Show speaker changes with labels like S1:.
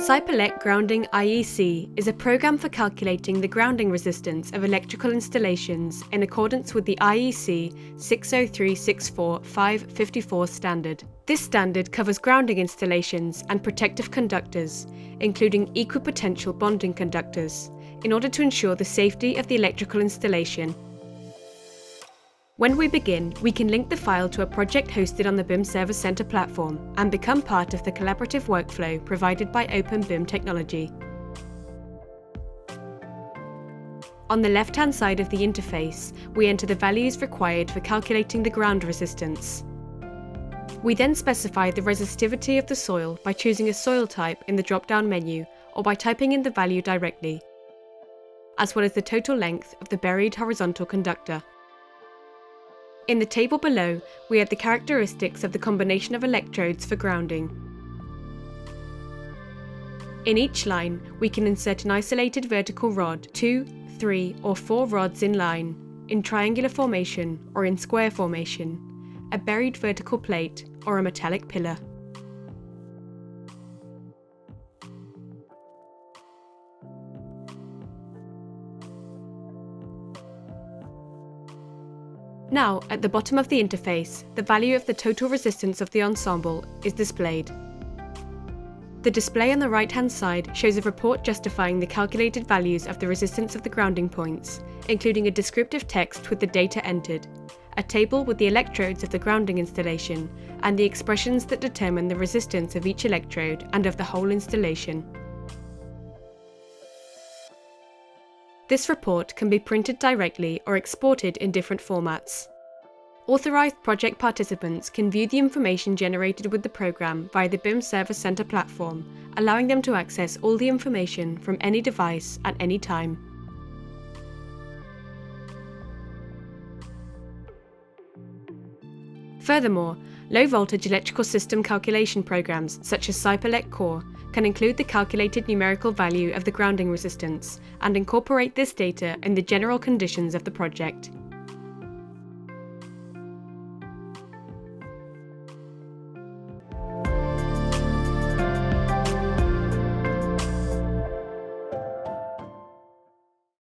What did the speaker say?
S1: CYPELEC Grounding IEC is a program for calculating the grounding resistance of electrical installations in accordance with the IEC 60364-554 standard. This standard covers grounding installations and protective conductors, including equipotential bonding conductors, in order to ensure the safety of the electrical installation. When we begin, we can link the file to a project hosted on the BIMserver.center platform and become part of the collaborative workflow provided by Open BIM technology. On the left-hand side of the interface, we enter the values required for calculating the ground resistance. We then specify the resistivity of the soil by choosing a soil type in the drop-down menu or by typing in the value directly, as well as the total length of the buried horizontal conductor. In the table below, we add the characteristics of the combination of electrodes for grounding. In each line, we can insert an isolated vertical rod, 2, 3, or 4 rods in line, in triangular formation or in square formation, a buried vertical plate, or a metallic pillar. Now, at the bottom of the interface, the value of the total resistance of the ensemble is displayed. The display on the right-hand side shows a report justifying the calculated values of the resistance of the grounding points, including a descriptive text with the data entered, a table with the electrodes of the grounding installation, and the expressions that determine the resistance of each electrode and of the whole installation. This report can be printed directly or exported in different formats. Authorized project participants can view the information generated with the program via the BIMserver.center platform, allowing them to access all the information from any device at any time. Furthermore, low-voltage electrical system calculation programs such as CYPELEC Core can include the calculated numerical value of the grounding resistance and incorporate this data in the general conditions of the project.